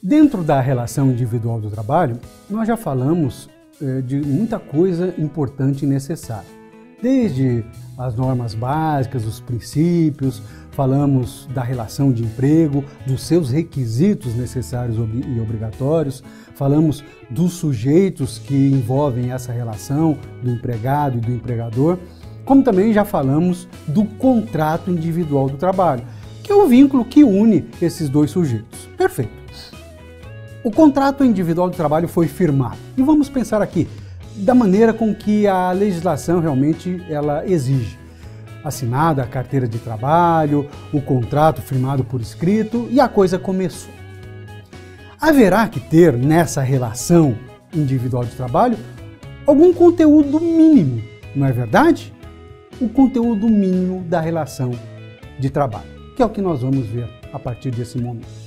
Dentro da relação individual do trabalho, nós já falamos de muita coisa importante e necessária. Desde as normas básicas, os princípios, falamos da relação de emprego, dos seus requisitos necessários e obrigatórios, falamos dos sujeitos que envolvem essa relação, do empregado e do empregador, como também já falamos do contrato individual do trabalho, que é o vínculo que une esses dois sujeitos. Perfeito. O contrato individual do trabalho foi firmado. E vamos pensar aqui da maneira com que a legislação realmente ela exige. Assinada a carteira de trabalho, o contrato firmado por escrito e a coisa começou. Haverá que ter nessa relação individual de trabalho algum conteúdo mínimo, não é verdade? O conteúdo mínimo da relação de trabalho, que é o que nós vamos ver a partir desse momento.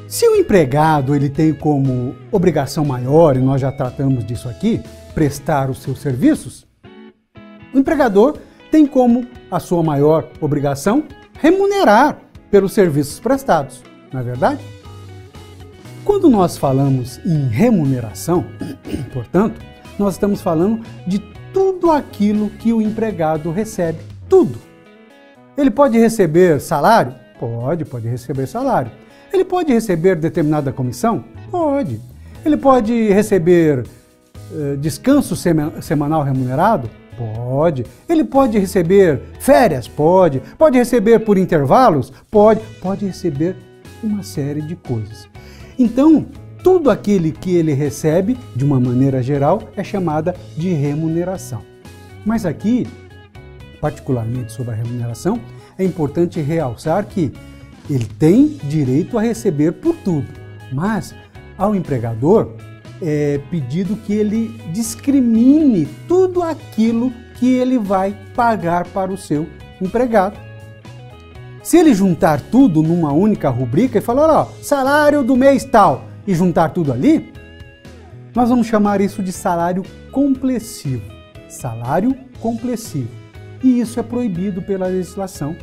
Se o empregado ele tem como obrigação maior, e nós já tratamos disso aqui, prestar os seus serviços, o empregador tem como a sua maior obrigação remunerar pelos serviços prestados, não é verdade? Quando nós falamos em remuneração, portanto, nós estamos falando de tudo aquilo que o empregado recebe, tudo. Ele pode receber salário? Pode receber salário. Ele pode receber determinada comissão? Pode. Ele pode receber descanso semanal remunerado? Pode. Ele pode receber férias? Pode. Pode receber por intervalos? Pode. Pode receber uma série de coisas. Então, tudo aquele que ele recebe, de uma maneira geral, é chamada de remuneração. Mas aqui, particularmente sobre a remuneração, é importante realçar que ele tem direito a receber por tudo, mas ao empregador é pedido que ele discrimine tudo aquilo que ele vai pagar para o seu empregado. Se ele juntar tudo numa única rubrica e falar, ó, salário do mês tal, e juntar tudo ali, nós vamos chamar isso de salário complessivo. Salário complessivo. E isso é proibido pela legislação.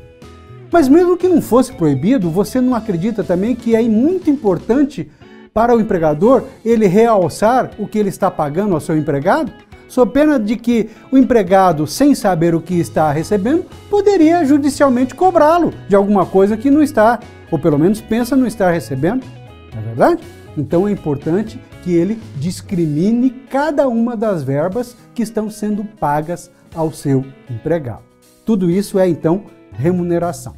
Mas mesmo que não fosse proibido, você não acredita também que é muito importante para o empregador ele realçar o que ele está pagando ao seu empregado? Sob pena de que o empregado, sem saber o que está recebendo, poderia judicialmente cobrá-lo de alguma coisa que não está, ou pelo menos pensa não estar recebendo. Não é verdade? Então é importante que ele discrimine cada uma das verbas que estão sendo pagas ao seu empregado. Tudo isso é então remuneração.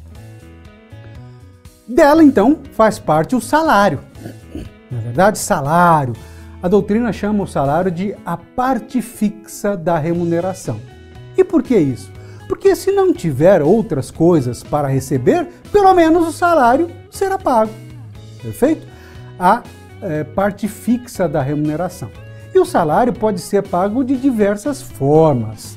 Dela então faz parte o salário. Na verdade, salário. A doutrina chama o salário de a parte fixa da remuneração. E por que isso? Porque se não tiver outras coisas para receber, pelo menos o salário será pago. Perfeito? A parte fixa da remuneração. E o salário pode ser pago de diversas formas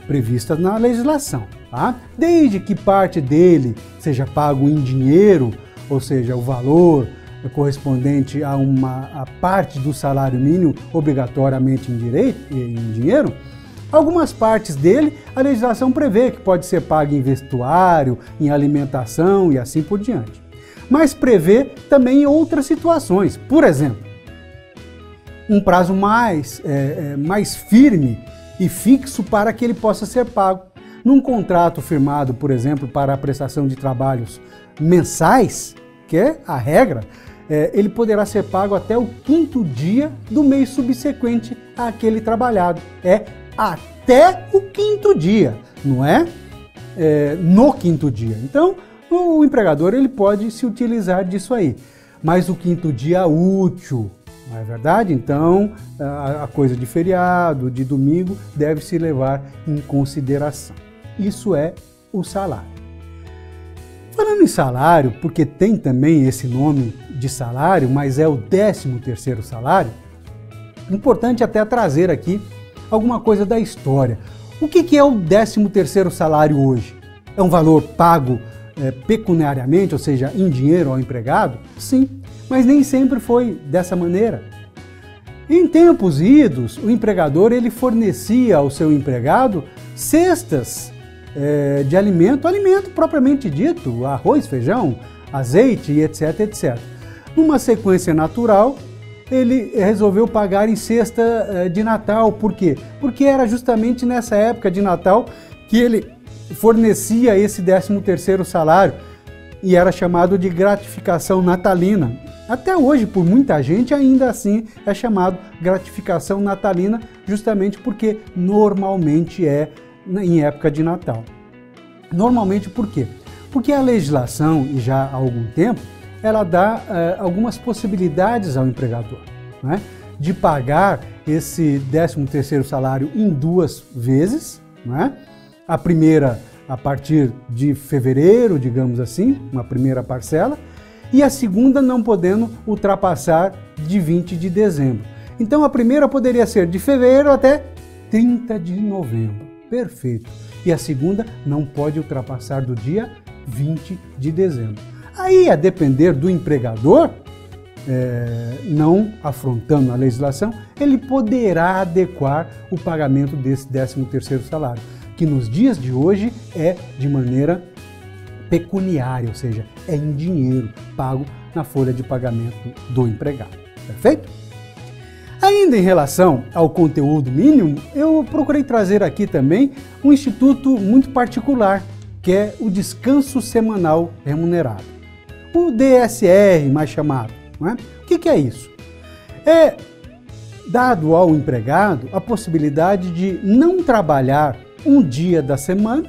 previstas na legislação. Tá? Desde que parte dele seja pago em dinheiro, ou seja, o valor correspondente a parte do salário mínimo obrigatoriamente em dinheiro, algumas partes dele a legislação prevê que pode ser pago em vestuário, em alimentação e assim por diante. Mas prevê também outras situações. Por exemplo, um prazo mais firme e fixo para que ele possa ser pago. Num contrato firmado, por exemplo, para a prestação de trabalhos mensais, que é a regra, ele poderá ser pago até o 5º dia do mês subsequente àquele trabalhado. É até o 5º dia, não é no 5º dia. Então, o empregador ele pode se utilizar disso aí. Mas o 5º dia útil, não é verdade? Então, a coisa de feriado, de domingo, deve se levar em consideração. Isso é o salário. Falando em salário, porque tem também esse nome de salário, mas é o 13º salário, importante até trazer aqui alguma coisa da história. O que é o 13º salário hoje? É um valor pago pecuniariamente, ou seja, em dinheiro ao empregado? Sim, mas nem sempre foi dessa maneira. Em tempos idos, o empregador ele fornecia ao seu empregado cestas de alimento propriamente dito, arroz, feijão, azeite e etc, etc. Numa sequência natural, ele resolveu pagar em cesta de Natal. Por quê? Porque era justamente nessa época de Natal que ele fornecia esse 13º salário e era chamado de gratificação natalina. Até hoje, por muita gente, ainda assim é chamado gratificação natalina, justamente porque normalmente é em época de Natal. Normalmente por quê? Porque a legislação, e já há algum tempo, ela dá algumas possibilidades ao empregador, né, de pagar esse 13º salário em 2 vezes, né? A primeira a partir de fevereiro, digamos assim, uma primeira parcela, e a segunda não podendo ultrapassar de 20 de dezembro. Então a primeira poderia ser de fevereiro até 30 de novembro. Perfeito. E a segunda não pode ultrapassar do dia 20 de dezembro. Aí, a depender do empregador, não afrontando a legislação, ele poderá adequar o pagamento desse 13º salário, que nos dias de hoje é de maneira pecuniária, ou seja, é em dinheiro pago na folha de pagamento do empregado. Perfeito? Ainda em relação ao conteúdo mínimo, eu procurei trazer aqui também um instituto muito particular, que é o descanso semanal remunerado. O DSR, mais chamado. Não é? O que é isso? É dado ao empregado a possibilidade de não trabalhar um dia da semana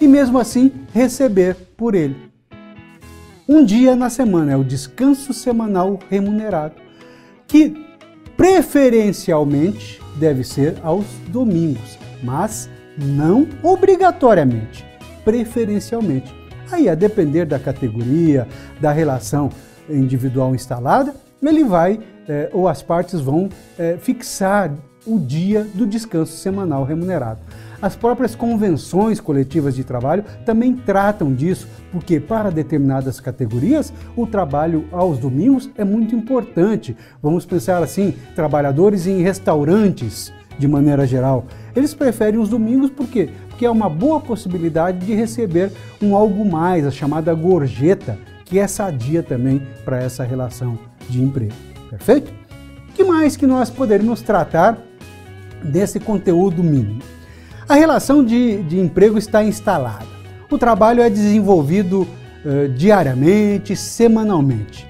e mesmo assim receber por ele. Um dia na semana é o descanso semanal remunerado, que preferencialmente deve ser aos domingos, mas não obrigatoriamente, preferencialmente. Aí, a depender da categoria, da relação individual instalada, ele vai, ou as partes vão fixar o dia do descanso semanal remunerado. As próprias convenções coletivas de trabalho também tratam disso, porque para determinadas categorias o trabalho aos domingos é muito importante. Vamos pensar assim, trabalhadores em restaurantes, de maneira geral. Eles preferem os domingos por quê? Porque é uma boa possibilidade de receber um algo mais, a chamada gorjeta, que é sadia também para essa relação de emprego. Perfeito? O que mais que nós poderíamos tratar desse conteúdo mínimo? A relação de emprego está instalada. O trabalho é desenvolvido diariamente, semanalmente.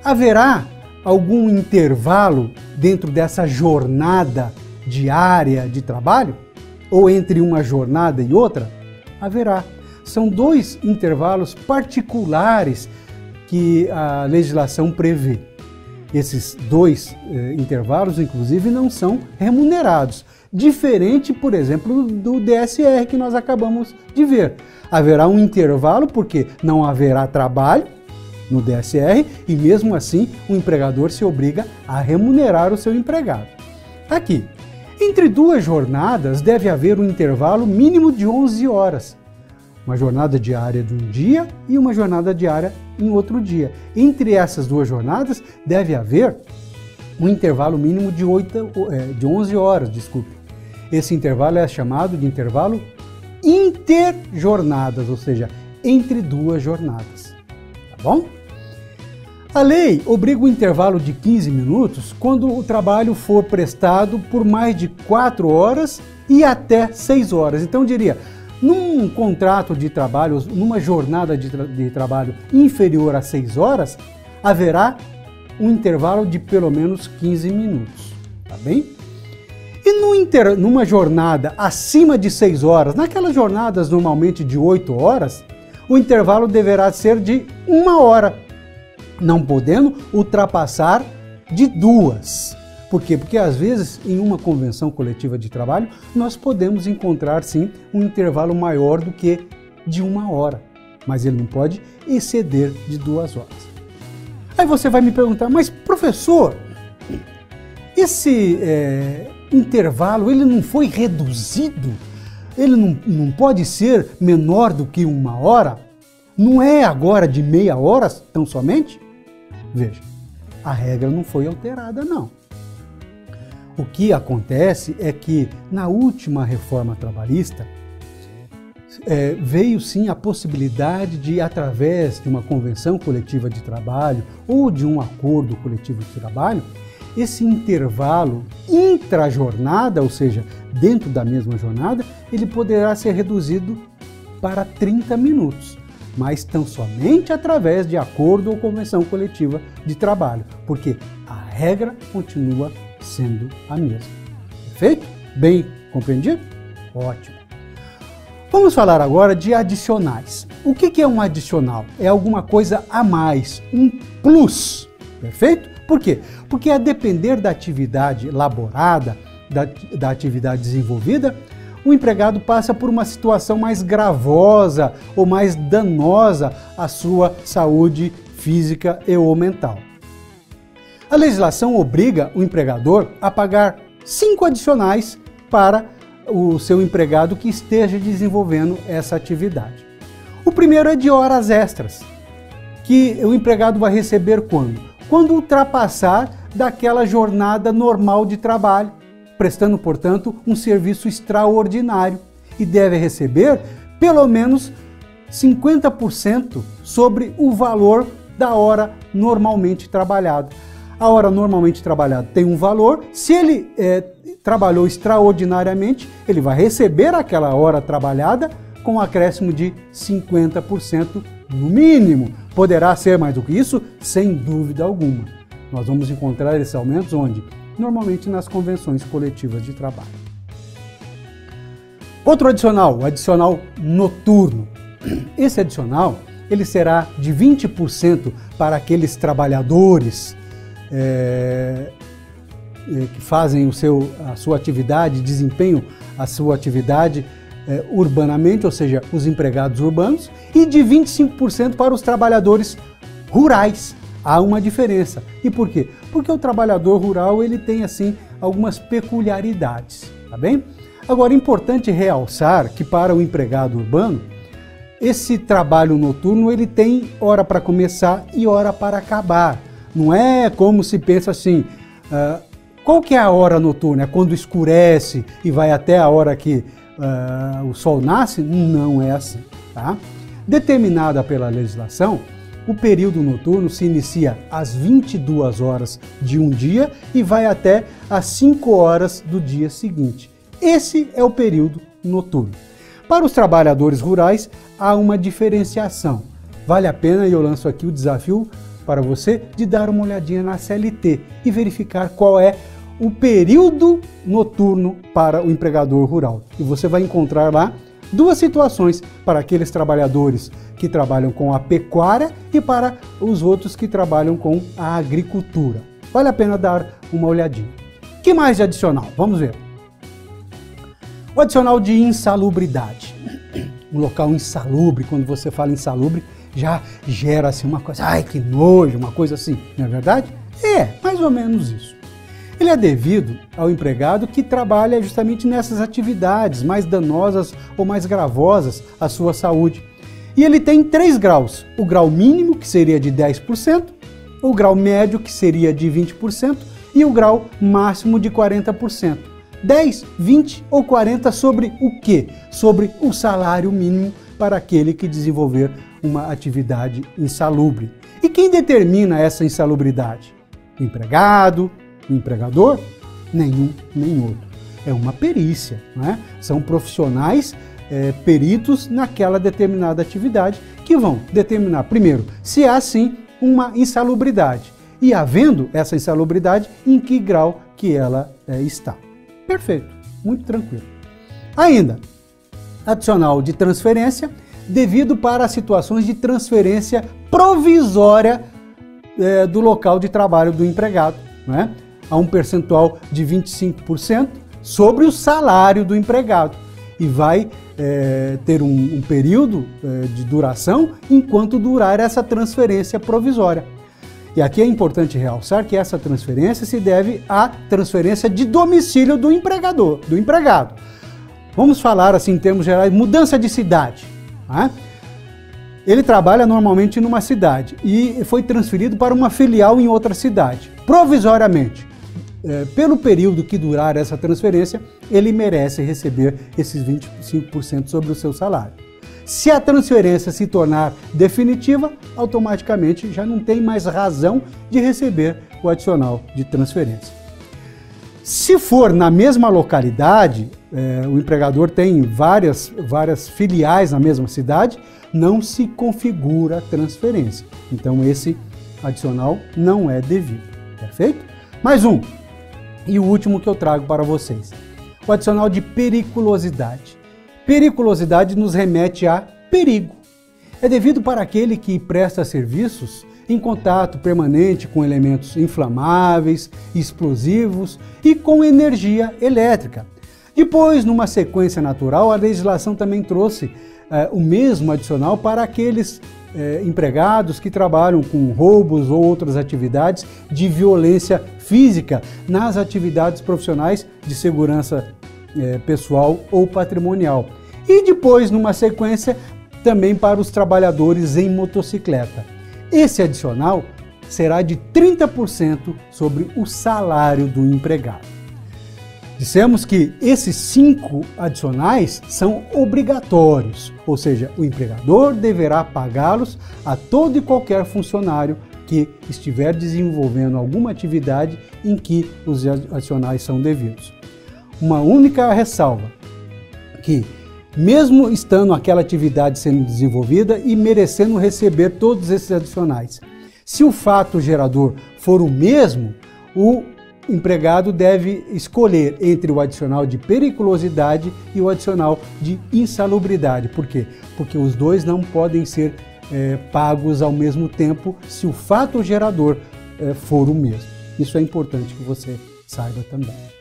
Haverá algum intervalo dentro dessa jornada diária de trabalho? Ou entre uma jornada e outra? Haverá. São 2 intervalos particulares que a legislação prevê. Esses 2 intervalos, inclusive, não são remunerados. Diferente, por exemplo, do DSR que nós acabamos de ver. Haverá um intervalo porque não haverá trabalho no DSR e mesmo assim o empregador se obriga a remunerar o seu empregado. Aqui, entre 2 jornadas deve haver um intervalo mínimo de 11 horas. Uma jornada diária de um dia e uma jornada diária em outro dia. Entre essas 2 jornadas deve haver um intervalo mínimo de 11 horas, desculpe. Esse intervalo é chamado de intervalo interjornadas, ou seja, entre 2 jornadas. Tá bom? A lei obriga o intervalo de 15 minutos quando o trabalho for prestado por mais de 4 horas e até 6 horas. Então, eu diria, num contrato de trabalho, numa jornada de trabalho inferior a 6 horas, haverá um intervalo de pelo menos 15 minutos. Tá bem? E numa jornada acima de 6 horas, naquelas jornadas normalmente de 8 horas, o intervalo deverá ser de 1 hora, não podendo ultrapassar de 2. Por quê? Porque às vezes em uma convenção coletiva de trabalho nós podemos encontrar sim um intervalo maior do que de 1 hora, mas ele não pode exceder de 2 horas. Aí você vai me perguntar, mas professor, esse intervalo ele não foi reduzido? Ele não pode ser menor do que 1 hora? Não é agora de meia hora tão somente? Veja, a regra não foi alterada não. O que acontece é que na última reforma trabalhista veio sim a possibilidade de, através de uma convenção coletiva de trabalho ou de um acordo coletivo de trabalho, esse intervalo intra-jornada, ou seja, dentro da mesma jornada, ele poderá ser reduzido para 30 minutos, mas tão somente através de acordo ou convenção coletiva de trabalho, porque a regra continua sendo a mesma. Perfeito? Bem compreendido? Ótimo. Vamos falar agora de adicionais. O que é um adicional? É alguma coisa a mais, um plus, perfeito? Por quê? Porque a depender da atividade elaborada, da atividade desenvolvida, o empregado passa por uma situação mais gravosa ou mais danosa à sua saúde física e ou mental. A legislação obriga o empregador a pagar 5 adicionais para o seu empregado que esteja desenvolvendo essa atividade. O primeiro é de horas extras, que o empregado vai receber quando? Quando ultrapassar daquela jornada normal de trabalho, prestando, portanto, um serviço extraordinário e deve receber pelo menos 50% sobre o valor da hora normalmente trabalhada. A hora normalmente trabalhada tem um valor, se ele trabalhou extraordinariamente, ele vai receber aquela hora trabalhada com um acréscimo de 50% no mínimo. Poderá ser mais do que isso? Sem dúvida alguma. Nós vamos encontrar esses aumentos onde? Normalmente nas convenções coletivas de trabalho. Outro adicional, o adicional noturno. Esse adicional, ele será de 20% para aqueles trabalhadores que fazem a sua atividade, desempenham a sua atividade urbanamente, ou seja, os empregados urbanos, e de 25% para os trabalhadores rurais. Há uma diferença. E por quê? Porque o trabalhador rural ele tem assim algumas peculiaridades, tá bem? Agora, é importante realçar que para o empregado urbano, esse trabalho noturno ele tem hora para começar e hora para acabar. Não é como se pensa assim, qual que é a hora noturna? É quando escurece e vai até a hora que o sol nasce? Não é assim, tá? Determinada pela legislação, o período noturno se inicia às 22 horas de um dia e vai até às 5 horas do dia seguinte. Esse é o período noturno. Para os trabalhadores rurais, há uma diferenciação. Vale a pena, e eu lanço aqui o desafio para você, de dar uma olhadinha na CLT e verificar qual é o período noturno para o empregador rural. E você vai encontrar lá duas situações para aqueles trabalhadores que trabalham com a pecuária e para os outros que trabalham com a agricultura. Vale a pena dar uma olhadinha. O que mais de adicional? Vamos ver. O adicional de insalubridade. Um local insalubre, quando você fala insalubre, já gera assim uma coisa, ai que nojo, uma coisa assim, não é verdade? É, mais ou menos isso. Ele é devido ao empregado que trabalha justamente nessas atividades mais danosas ou mais gravosas à sua saúde. E ele tem 3 graus, o grau mínimo, que seria de 10%, o grau médio, que seria de 20%, e o grau máximo de 40%. 10, 20 ou 40 sobre o quê? Sobre o salário mínimo para aquele que desenvolver uma atividade insalubre. E quem determina essa insalubridade? O empregado? O empregador? Nenhum, nem outro. É uma perícia, não é? São profissionais peritos naquela determinada atividade que vão determinar, primeiro, se há sim uma insalubridade e, havendo essa insalubridade, em que grau que ela está. Perfeito, muito tranquilo. Ainda, adicional de transferência, devido para situações de transferência provisória do local de trabalho do empregado, não é? Há um percentual de 25% sobre o salário do empregado e vai ter um período de duração enquanto durar essa transferência provisória. E aqui é importante realçar que essa transferência se deve à transferência de domicílio do empregador, do empregado. Vamos falar assim em termos gerais, mudança de cidade. Né? Ele trabalha normalmente numa cidade e foi transferido para uma filial em outra cidade, provisoriamente. Pelo período que durar essa transferência, ele merece receber esses 25% sobre o seu salário. Se a transferência se tornar definitiva, automaticamente já não tem mais razão de receber o adicional de transferência. Se for na mesma localidade, o empregador tem várias filiais na mesma cidade, não se configura transferência. Então esse adicional não é devido, perfeito? Mais um, e o último que eu trago para vocês. O adicional de periculosidade. Periculosidade nos remete a perigo. É devido para aquele que presta serviços em contato permanente com elementos inflamáveis, explosivos e com energia elétrica. Depois, numa sequência natural, a legislação também trouxe o mesmo adicional para aqueles empregados que trabalham com roubos ou outras atividades de violência física nas atividades profissionais de segurança pessoal ou patrimonial. E depois, numa sequência, também para os trabalhadores em motocicleta. Esse adicional será de 30% sobre o salário do empregado. Dissemos que esses 5 adicionais são obrigatórios, ou seja, o empregador deverá pagá-los a todo e qualquer funcionário que estiver desenvolvendo alguma atividade em que os adicionais são devidos. Uma única ressalva, que mesmo estando aquela atividade sendo desenvolvida e merecendo receber todos esses adicionais, se o fato gerador for o mesmo, o empregado deve escolher entre o adicional de periculosidade e o adicional de insalubridade. Por quê? Porque os dois não podem ser pagos ao mesmo tempo se o fato gerador for o mesmo. Isso é importante que você saiba também.